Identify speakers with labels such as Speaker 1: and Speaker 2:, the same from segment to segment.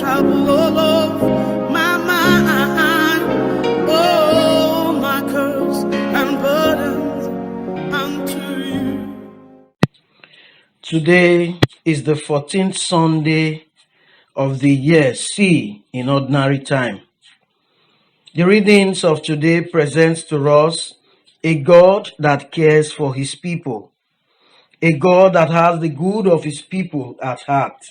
Speaker 1: out all of my mind, all my curse and burdens unto you.
Speaker 2: Today is the 14th Sunday of the year C in ordinary time. The readings of today presents to us a God that cares for his people, a God that has the good of his people at heart.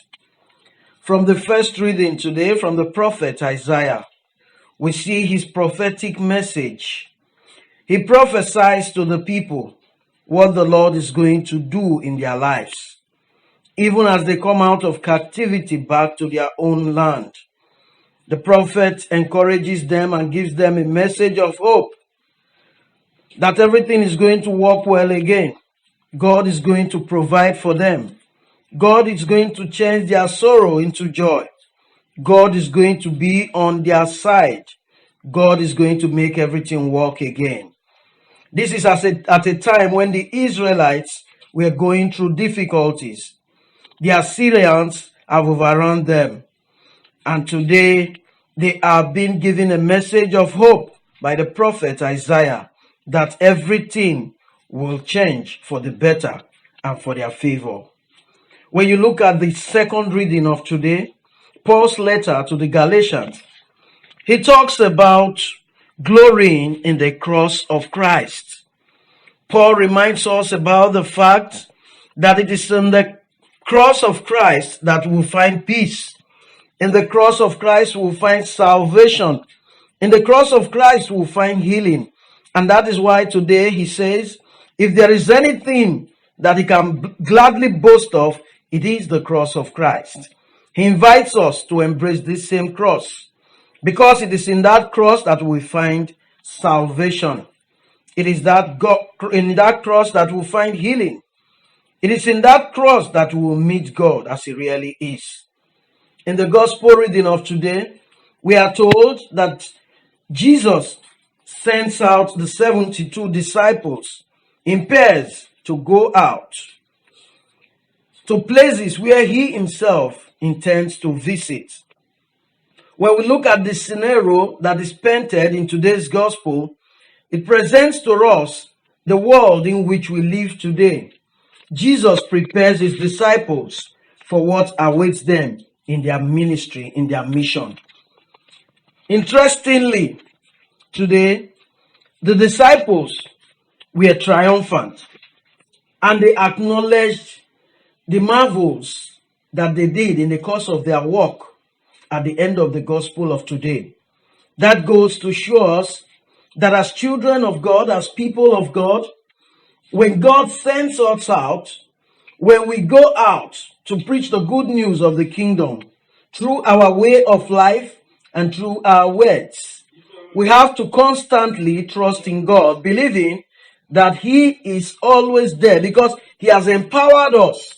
Speaker 2: From the first reading today from the prophet Isaiah, we see his prophetic message. He prophesies to the people what the Lord is going to do in their lives, even as they come out of captivity back to their own land. The prophet encourages them and gives them a message of hope that everything is going to work well again. God is going to provide for them. God is going to change their sorrow into joy. God is going to be on their side. God is going to make everything work again. This is at a time when the Israelites were going through difficulties. The Assyrians have overrun them. And today they are being given a message of hope by the prophet Isaiah that everything will change for the better and for their favor. When you look at the second reading of today, Paul's letter to the Galatians, he talks about glorying in the cross of Christ. Paul reminds us about the fact that it is in the cross of Christ that we'll find peace. In the cross of Christ we'll find salvation. In the cross of Christ we'll find healing. And that is why today he says, if there is anything that he can gladly boast of, it is the cross of Christ. He invites us to embrace this same cross, because it is in that cross that we find salvation. It is in that cross that we find healing. It is in that cross that we will meet God as he really is. In the gospel reading of today, we are told that Jesus sends out the 72 disciples in pairs to go out to places where he himself intends to visit. When we look at the scenario that is painted in today's gospel, it presents to us the world in which we live today. Jesus prepares his disciples for what awaits them in their ministry, in their mission. Interestingly, today, the disciples were triumphant, and they acknowledged the marvels that they did in the course of their work at the end of the gospel of today. That goes to show us that as children of God, as people of God, when God sends us out, when we go out to preach the good news of the kingdom through our way of life and through our words, we have to constantly trust in God, believing that he is always there because he has empowered us.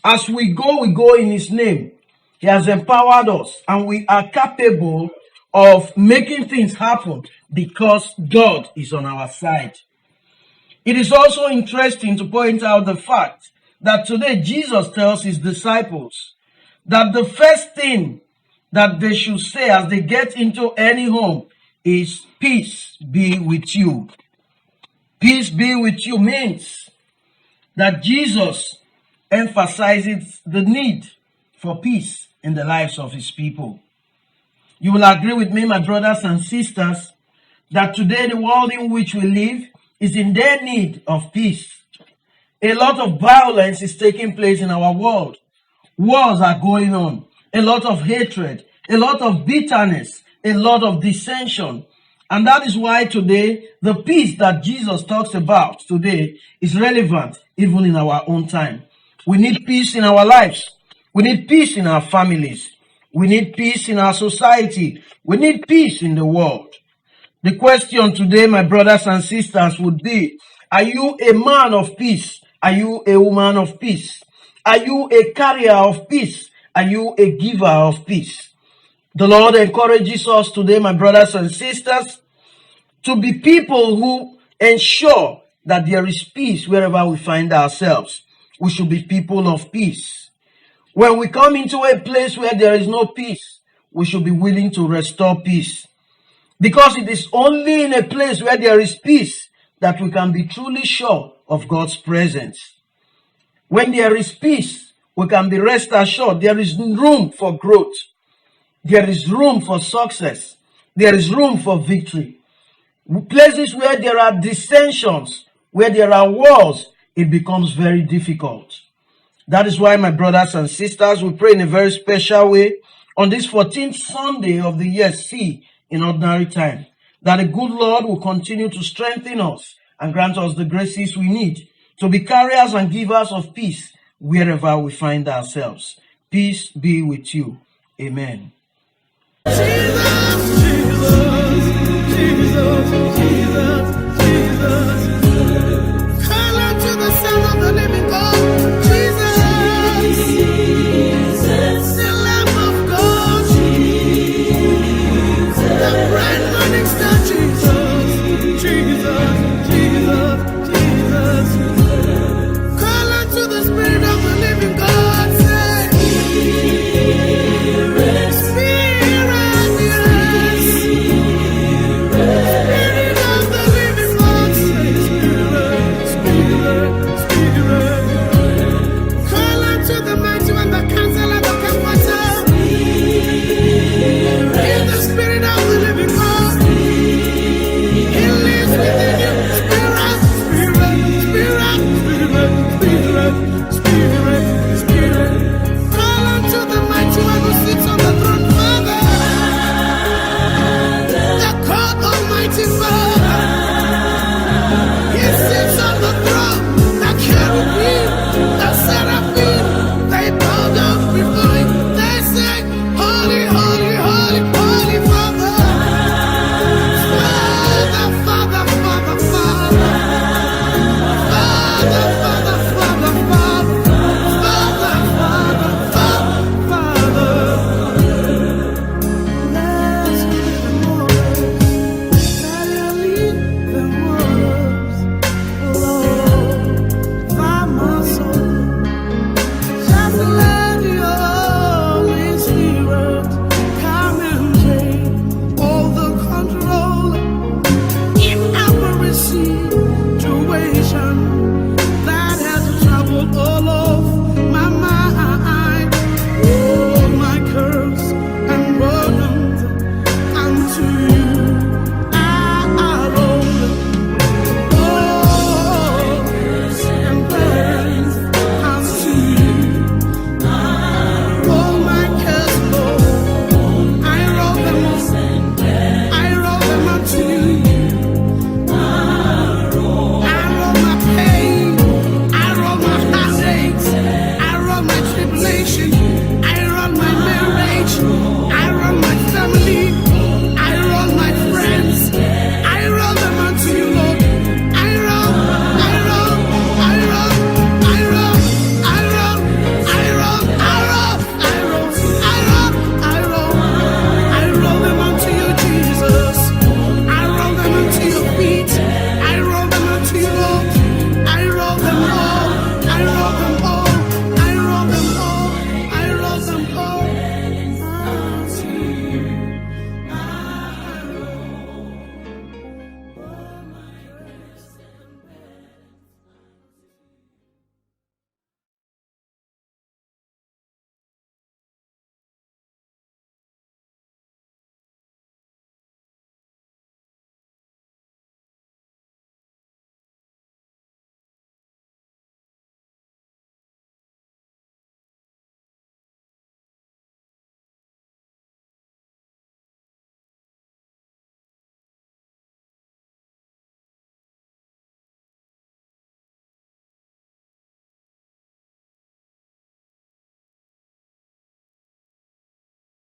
Speaker 2: As we go in his name. He has empowered us, and we are capable of making things happen because God is on our side. It is also interesting to point out the fact that today Jesus tells his disciples that the first thing that they should say as they get into any home is, peace be with you. Peace be with you means that Jesus emphasizes the need for peace in the lives of his people. You will agree with me, my brothers and sisters, that today the world in which we live is in their need of peace. A lot of violence is taking place in our world. Wars are going on. A lot of hatred, a lot of bitterness, a lot of dissension. And that is why today, the peace that Jesus talks about today is relevant even in our own time. We need peace in our lives. We need peace in our families. We need peace in our society. We need peace in the world. The question today, my brothers and sisters, would be, are you a man of peace? Are you a woman of peace? Are you a carrier of peace? Are you a giver of peace? The Lord encourages us today, my brothers and sisters, to be people who ensure that there is peace wherever we find ourselves. We should be people of peace. When we come into a place where there is no peace, we should be willing to restore peace. Because it is only in a place where there is peace that we can be truly sure of God's presence. When there is peace, we can be rest assured there is room for growth. There is room for success. There is room for victory. Places where there are dissensions, where there are wars, it becomes very difficult. That is why, my brothers and sisters, we pray in a very special way on this 14th Sunday of the year C in ordinary time, that the good Lord will continue to strengthen us and grant us the graces we need to be carriers and givers of peace wherever we find ourselves. Peace be with you. Amen.
Speaker 1: Jesus, Jesus, Jesus, Jesus. Call out to the Son of the living God. Jesus.